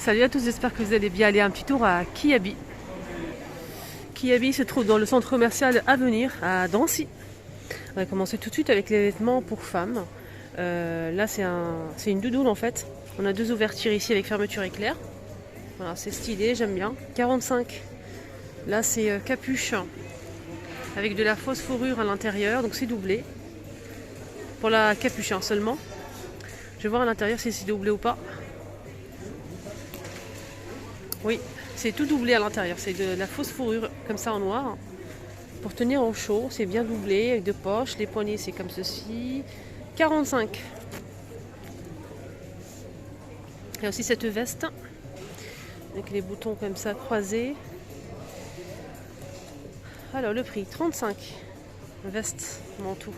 Salut à tous, j'espère que vous allez bien. Aller un petit tour à Kiabi. Kiabi se trouve dans le centre commercial Avenir à Drancy. On va commencer tout de suite avec les vêtements pour femmes. Là c'est une doudoune en fait. On a deux ouvertures ici avec fermeture éclair. Voilà, c'est stylé, j'aime bien. 45. Là c'est capuche avec de la fausse fourrure à l'intérieur, donc c'est doublé. Pour la capuche seulement. Je vais voir à l'intérieur si c'est doublé ou pas. Oui, c'est tout doublé à l'intérieur. C'est de la fausse fourrure comme ça en noir. Pour tenir au chaud, c'est bien doublé avec deux poches. Les poignets, c'est comme ceci. 45. Il y a aussi cette veste avec les boutons comme ça croisés. Alors le prix, 35. Veste, manteau.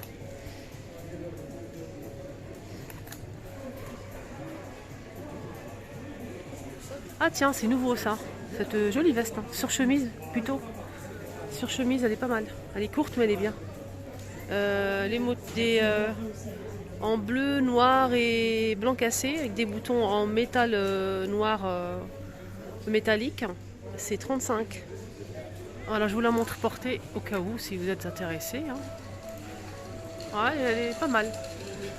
Ah tiens, c'est nouveau ça. Cette jolie veste, sur chemise plutôt. Sur chemise, elle est pas mal. Elle est courte, mais elle est bien. Les mots en bleu, noir et blanc cassé, avec des boutons en métal noir métallique. C'est 35. Alors je vous la montre portée au cas où, si vous êtes intéressé. Ouais, elle est pas mal.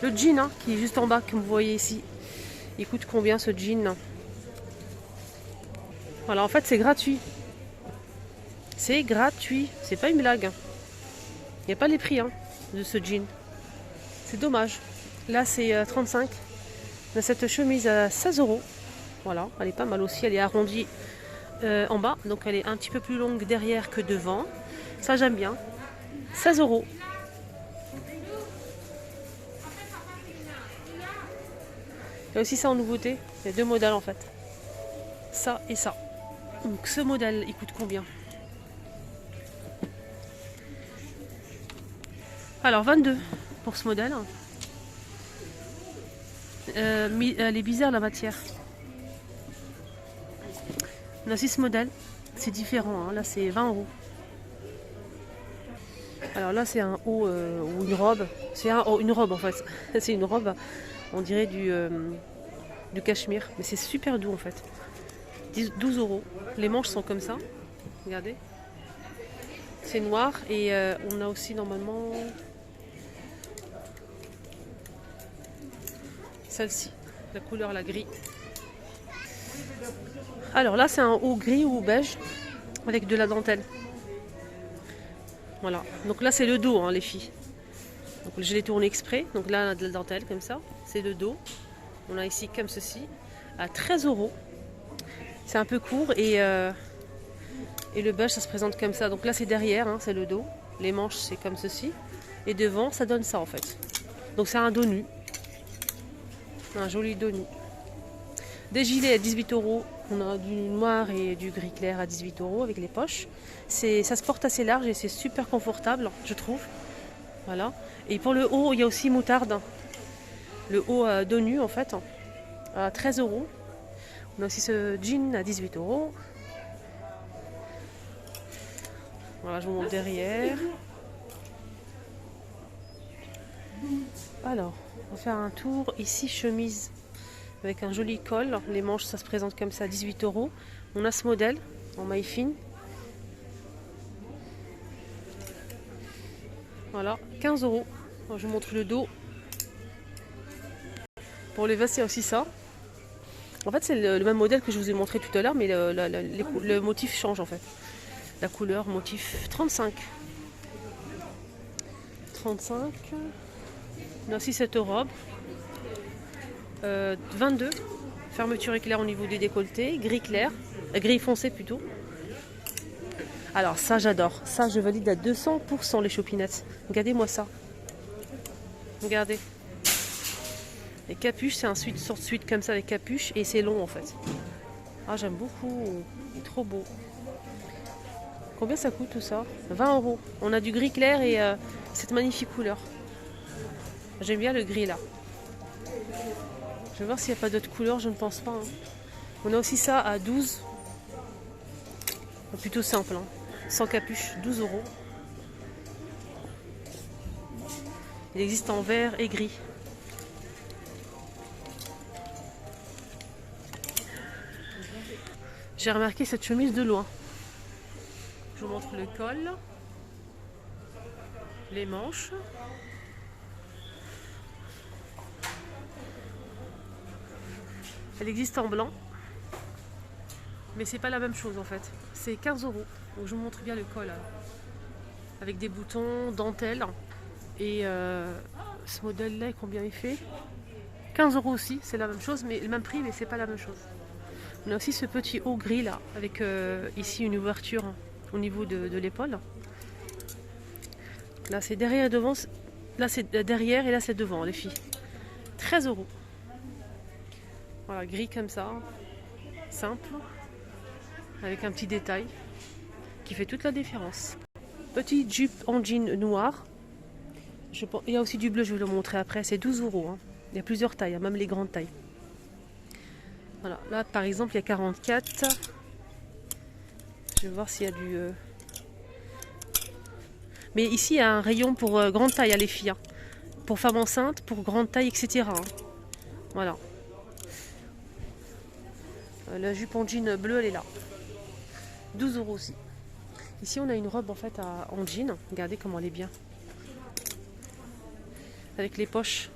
Le jean qui est juste en bas, comme vous voyez ici. Il coûte combien ce jean? Voilà, en fait c'est gratuit. C'est gratuit, c'est pas une blague. Il n'y a pas les prix de ce jean. C'est dommage. Là c'est 35. On a cette chemise à 16 euros. Voilà, elle est pas mal aussi. Elle est arrondie en bas. Donc elle est un petit peu plus longue derrière que devant. Ça j'aime bien. 16 euros. Il y a aussi ça en nouveauté. Il y a deux modèles en fait. Ça et ça. Donc ce modèle, il coûte combien? Alors 22 pour ce modèle. Elle est bizarre la matière. On a 6 modèles. C'est différent. Là c'est 20 euros. Alors là c'est un haut ou une robe. C'est une robe en fait. C'est une robe. On dirait du cachemire. Mais c'est super doux en fait. 12 euros. Les manches sont comme ça. Regardez. C'est noir et on a aussi normalement celle-ci, la couleur la gris. Alors là c'est un haut gris ou beige avec de la dentelle. Voilà. Donc là c'est le dos les filles. Donc je l'ai tourné exprès. Donc là on a de la dentelle comme ça. C'est le dos. On a ici comme ceci à 13 euros. C'est un peu court et le beige ça se présente comme ça. Donc là c'est derrière, c'est le dos. Les manches c'est comme ceci. Et devant ça donne ça en fait. Donc c'est un dos nu. Un joli dos nu. Des gilets à 18 euros. On a du noir et du gris clair à 18 euros avec les poches. Ça se porte assez large et c'est super confortable, je trouve. Voilà. Et pour le haut, il y a aussi moutarde. Le haut dos nu en fait. À 13 euros. On a aussi ce jean à 18 euros. Voilà, je vous montre derrière. Alors, on va faire un tour. Ici, chemise avec un joli col. Les manches, ça se présente comme ça, 18 euros. On a ce modèle en maille fine. Voilà, 15 euros. Alors, je vous montre le dos. Pour les vestes, il y a aussi ça. En fait, c'est le même modèle que je vous ai montré tout à l'heure, mais le motif change en fait. La couleur, motif 35. 35. On a aussi cette robe. 22. Fermeture éclair au niveau des décolletés. Gris clair. Gris foncé plutôt. Alors ça j'adore. Ça je valide à 200% les chopinettes. Regardez-moi ça. Regardez. Les capuches, c'est un sorte de suite comme ça avec capuche et c'est long en fait. Ah j'aime beaucoup. Il est trop beau. Combien ça coûte tout ça? 20 euros. On a du gris clair et cette magnifique couleur. J'aime bien le gris là. Je vais voir s'il n'y a pas d'autres couleurs, je ne pense pas. On a aussi ça à 12. Plutôt simple. Sans capuche, 12 euros. Il existe en vert et gris. J'ai remarqué cette chemise de loin. Je vous montre le col, les manches. Elle existe en blanc, mais c'est pas la même chose en fait. C'est 15 €. Donc je vous montre bien le col avec des boutons, dentelle. Et ce modèle-là, combien il fait? 15 € aussi, c'est la même chose, mais le même prix, mais c'est pas la même chose. On a aussi ce petit haut gris là, avec ici une ouverture au niveau de l'épaule. Là c'est derrière et devant, là c'est derrière et là c'est devant les filles. 13 €. Voilà, gris comme ça, simple, avec un petit détail qui fait toute la différence. Petit jupe en jean noir. Il y a aussi du bleu, je vais vous le montrer après, c'est 12 €. Hein. Il y a plusieurs tailles, même les grandes tailles. Voilà, là par exemple il y a 44. Je vais voir s'il y a du... Mais ici il y a un rayon pour grande taille à les filles. Hein. Pour femmes enceintes, pour grande taille, etc. Hein. Voilà. La jupe en jean bleu, elle est là. 12 € aussi. Ici, on a une robe en fait en jean. Regardez comment elle est bien. Avec les poches.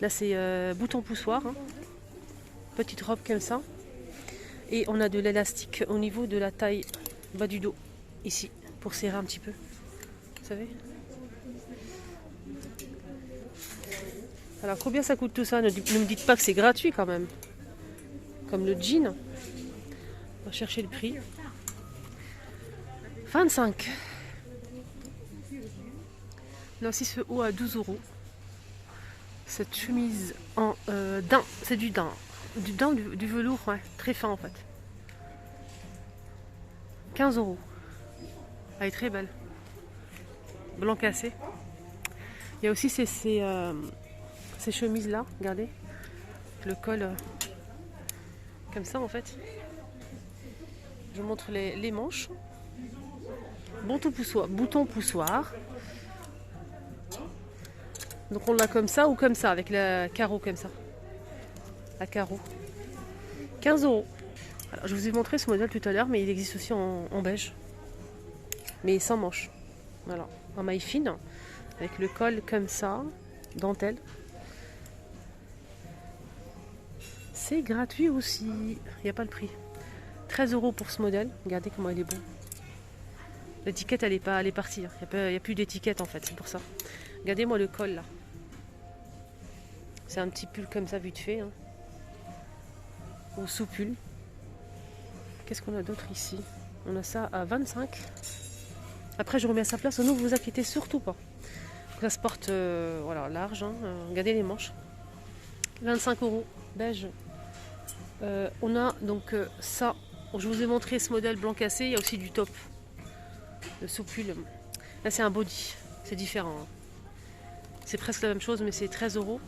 Là, c'est bouton poussoir. Hein. Petite robe comme ça. Et on a de l'élastique au niveau de la taille bas du dos. Ici, pour serrer un petit peu. Vous savez? Alors, combien ça coûte tout ça? Ne me dites pas que c'est gratuit quand même. Comme le jean. On va chercher le prix. 25. Là aussi ce haut à 12 €. Cette chemise en daim. C'est du daim. Du daim, du velours, ouais. Très fin en fait. 15 €. Elle est très belle. Blanc cassé. Il y a aussi ces chemises là. Regardez. Le col. Comme ça en fait. Je vous montre les manches. Bouton poussoir. Donc on l'a comme ça ou comme ça, avec le carreau comme ça. À carreau. 15 €. Alors, je vous ai montré ce modèle tout à l'heure, mais il existe aussi en beige. Mais sans manches. Voilà. En maille fine. Avec le col comme ça. Dentelle. C'est gratuit aussi. Il n'y a pas le prix. 13 € pour ce modèle. Regardez comment il est beau. L'étiquette, elle est partie. Il n'y a plus d'étiquette en fait, c'est pour ça. Regardez-moi le col là. C'est un petit pull comme ça, vite fait. Hein. Ou sous-pull. Qu'est-ce qu'on a d'autre ici? On a ça à 25. Après, je remets à sa place. Ne vous inquiétez surtout pas. Ça se porte voilà, large. Hein. Regardez les manches. 25 €. Beige. On a donc ça. Je vous ai montré ce modèle blanc cassé. Il y a aussi du top. Le sous-pull. Là, c'est un body. C'est différent. Hein. C'est presque la même chose, mais c'est 13 €.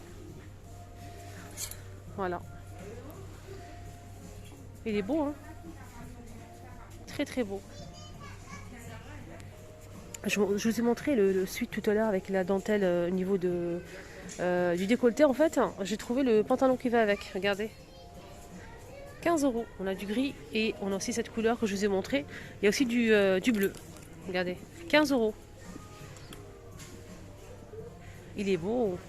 Voilà. Il est beau, hein? Très très beau. Je vous ai montré le suite tout à l'heure avec la dentelle au niveau du décolleté. En fait, j'ai trouvé le pantalon qui va avec. Regardez. 15 €. On a du gris et on a aussi cette couleur que je vous ai montré. Il y a aussi du bleu. Regardez. 15 €. Il est beau.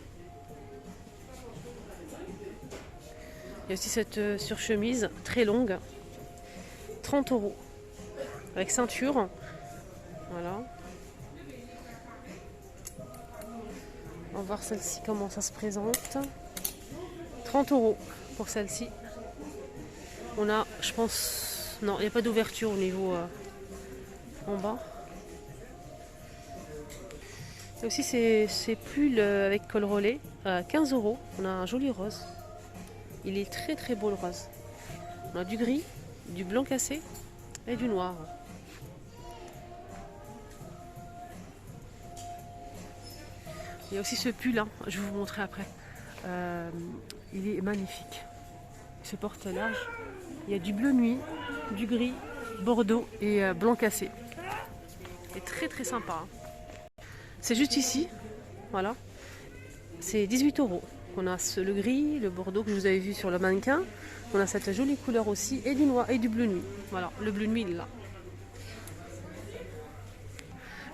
Il y a aussi cette surchemise très longue. 30 €. Avec ceinture. Voilà. On va voir celle-ci, comment ça se présente. 30 € pour celle-ci. On a, je pense... Non, il n'y a pas d'ouverture au niveau en bas. Et aussi ces pulls avec col relais. 15 €. On a un joli rose. Il est très très beau le rose. On a du gris, du blanc cassé et du noir. Il y a aussi ce pull, hein, je vais vous montrer après. Il est magnifique. Il se porte large. Il y a du bleu nuit, du gris, bordeaux et blanc cassé. Il est très très sympa. Hein. C'est juste ici. Voilà. C'est 18 €. On a le gris, le bordeaux que je vous avais vu sur le mannequin. On a cette jolie couleur aussi, et du noir et du bleu nuit. Voilà, le bleu nuit il est là.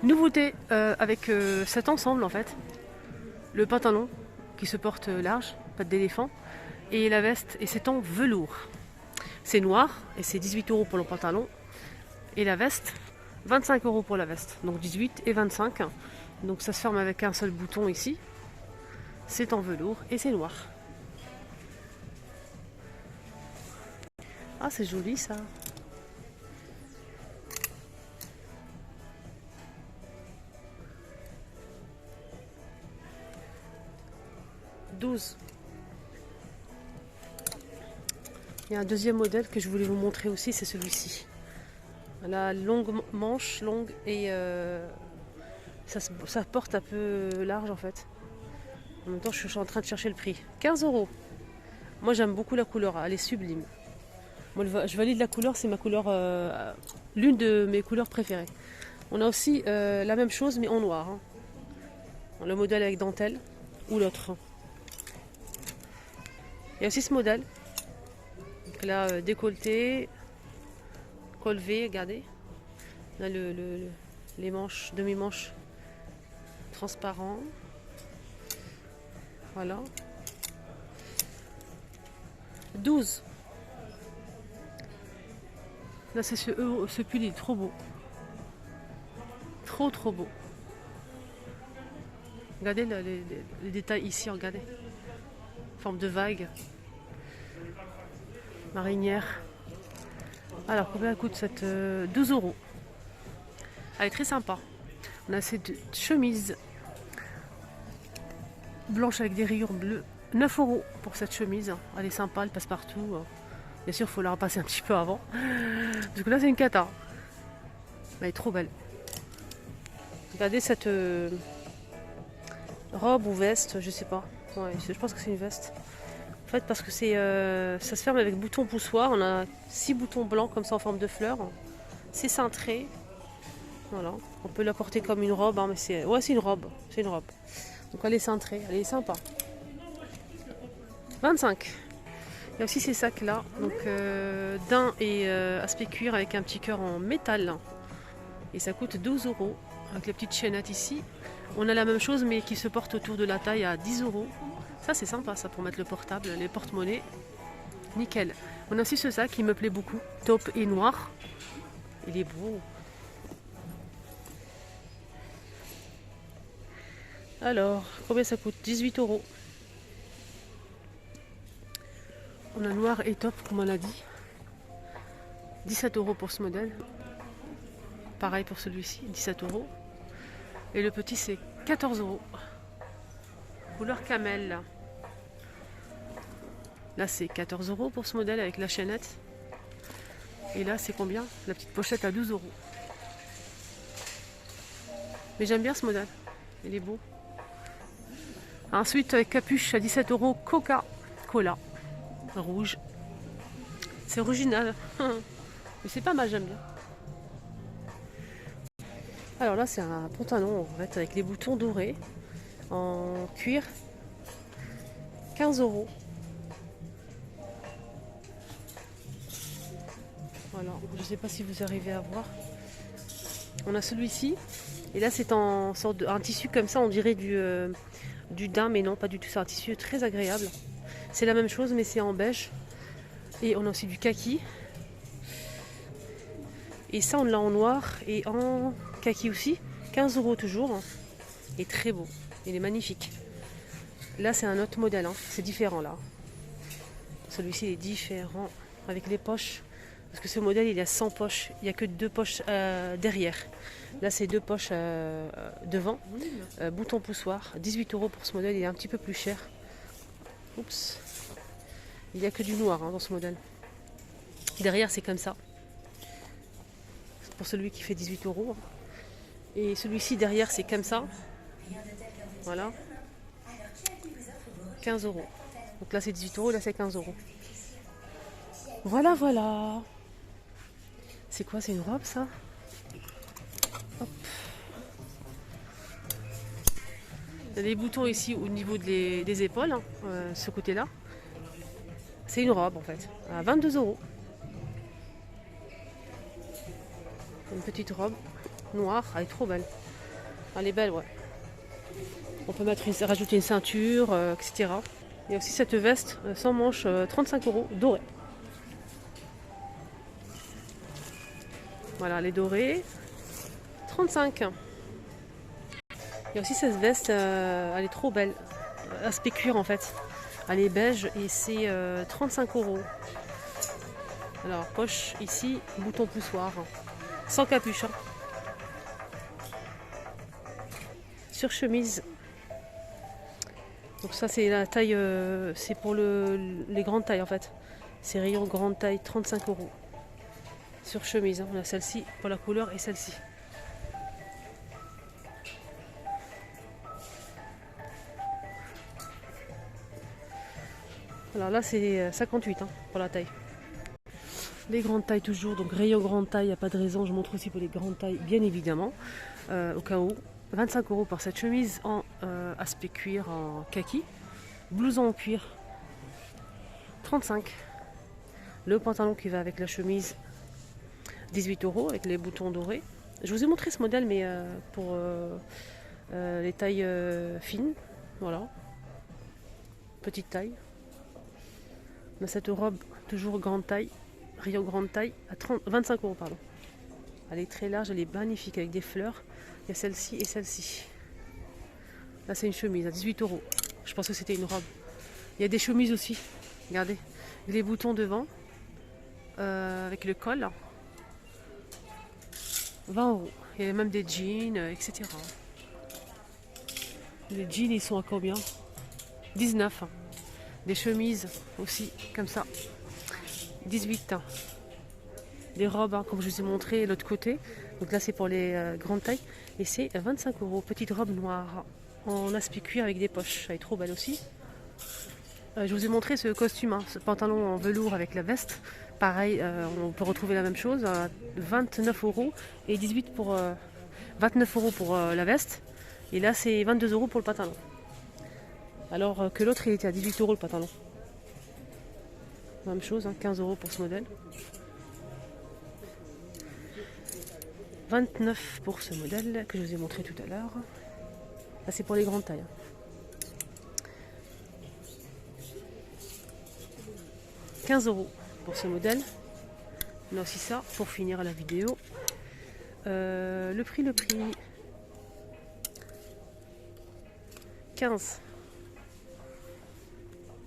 Nouveauté avec cet ensemble en fait. Le pantalon qui se porte large, patte d'éléphant, et la veste, et c'est en velours. C'est noir et c'est 18 € pour le pantalon. Et la veste, 25 € pour la veste. Donc 18 et 25. Donc ça se ferme avec un seul bouton ici. C'est en velours et c'est noir. Ah, c'est joli ça. « 12 ». Il y a un deuxième modèle que je voulais vous montrer aussi, c'est celui-ci. La longue manche, longue, et ça porte un peu large en fait. En même temps, je suis en train de chercher le prix. 15 €. Moi, j'aime beaucoup la couleur, elle est sublime. Moi, je valide la couleur, c'est ma couleur, l'une de mes couleurs préférées. On a aussi la même chose, mais en noir. Hein. Le modèle avec dentelle ou l'autre. Il y a aussi ce modèle. Donc là, décolleté, col V, regardez. On a les manches, demi-manches transparents. Voilà. 12. Là, c'est ce pull, il est trop beau. Trop beau. Regardez les détails ici, regardez. Forme de vague. Marinière. Alors, combien elle coûte cette 12 €. Elle est très sympa. On a cette chemise blanche avec des rayures bleues. 9 € pour cette chemise. Elle est sympa, elle passe partout. Bien sûr, il faut la repasser un petit peu avant. Parce que là, c'est une cata. Elle est trop belle. Regardez cette robe ou veste, je sais pas. Ouais, je pense que c'est une veste. En fait, parce que ça se ferme avec bouton poussoir. On a 6 boutons blancs comme ça en forme de fleurs. C'est cintré. Voilà. On peut la porter comme une robe, hein, mais c'est une robe. C'est une robe. Donc elle est cintrée, elle est sympa. 25. Il y a aussi ces sacs là, donc daim et aspect cuir avec un petit cœur en métal. Et ça coûte 12 € avec les petites chaînettes ici. On a la même chose mais qui se porte autour de la taille à 10 €. Ça c'est sympa ça pour mettre le portable, les porte-monnaies. Nickel. On a aussi ce sac qui me plaît beaucoup, taupe et noir. Il est beau. Alors, combien ça coûte? 18 €. On a noir et top, comme on l'a dit. 17 € pour ce modèle. Pareil pour celui-ci, 17 €. Et le petit, c'est 14 €. Couleur camel. Là, c'est 14 € pour ce modèle avec la chaînette. Et là, c'est combien? La petite pochette à 12 €. Mais j'aime bien ce modèle. Il est beau. Ensuite, avec capuche à 17 €, Coca-Cola. Rouge. C'est original. Mais c'est pas mal, j'aime bien. Alors là, c'est un pantalon en fait avec les boutons dorés en cuir. 15 €. Voilà, je ne sais pas si vous arrivez à voir. On a celui-ci. Et là, c'est en sorte un tissu comme ça, on dirait du daim, mais non, pas du tout. C'est un tissu très agréable. C'est la même chose, mais c'est en beige. Et on a aussi du kaki. Et ça, on l'a en noir et en kaki aussi. 15 € toujours. Et très beau. Il est magnifique. Là, c'est un autre modèle. Hein. C'est différent, là. Celui-ci est différent. Avec les poches. Parce que ce modèle, il y a 100 poches. Il n'y a que 2 poches derrière. Là, c'est 2 poches devant. Bouton poussoir. 18 € pour ce modèle. Il est un petit peu plus cher. Oups. Il n'y a que du noir hein, dans ce modèle. Derrière, c'est comme ça. C'est pour celui qui fait 18 €. Et celui-ci, derrière, c'est comme ça. Voilà. 15 €. Donc là, c'est 18 €. Là, c'est 15 €. Voilà, voilà. C'est quoi? C'est une robe, ça? Hop. Il y a des boutons ici au niveau des épaules, hein, ce côté-là. C'est une robe en fait, à 22 euros. Une petite robe noire, elle est trop belle. Elle est belle, ouais. On peut rajouter une ceinture, etc. Il y a aussi cette veste sans manches, 35 euros, dorée. Voilà, elle est dorée, 35. Il y a aussi cette veste, elle est trop belle. Aspect cuir en fait. Elle est beige et c'est 35 euros. Alors, poche ici, bouton poussoir. Sans capuche. Hein. Sur chemise. Donc ça c'est la taille, c'est pour les grandes tailles en fait. C'est rayon grande taille, 35 euros. Sur chemise, hein. On a celle-ci pour la couleur et celle-ci. Alors là c'est 58 hein, pour la taille. Les grandes tailles toujours, donc rayon grande taille, il n'y a pas de raison, je montre aussi pour les grandes tailles bien évidemment, au cas où. 25 euros pour cette chemise en aspect cuir en kaki. Blouson en cuir, 35. Le pantalon qui va avec la chemise, 18 euros avec les boutons dorés. Je vous ai montré ce modèle mais pour les tailles fines, voilà. Petite taille. On a cette robe toujours grande taille, rayon grande taille à 25 euros pardon. Elle est très large, elle est magnifique avec des fleurs. Il y a celle-ci et celle-ci. Là c'est une chemise à 18 euros. Je pense que c'était une robe. Il y a des chemises aussi. Regardez, les boutons devant avec le col. 20 euros. Il y a même des jeans, etc. Les jeans ils sont à combien? 19. Des chemises aussi comme ça. 18. Des robes, hein, comme je vous ai montré l'autre côté. Donc là c'est pour les grandes tailles. Et c'est 25 euros. Petite robe noire en aspect cuir avec des poches. Elle est trop belle aussi. Je vous ai montré ce costume, hein, ce pantalon en velours avec la veste. Pareil, on peut retrouver la même chose. 29 euros et 29 euros pour la veste. Et là c'est 22 euros pour le pantalon. Alors que l'autre il était à 18 euros le pantalon. Même chose, hein, 15 euros pour ce modèle. 29 pour ce modèle que je vous ai montré tout à l'heure. Là c'est pour les grandes tailles. 15 euros pour ce modèle. On a aussi ça pour finir la vidéo. Le prix. 15.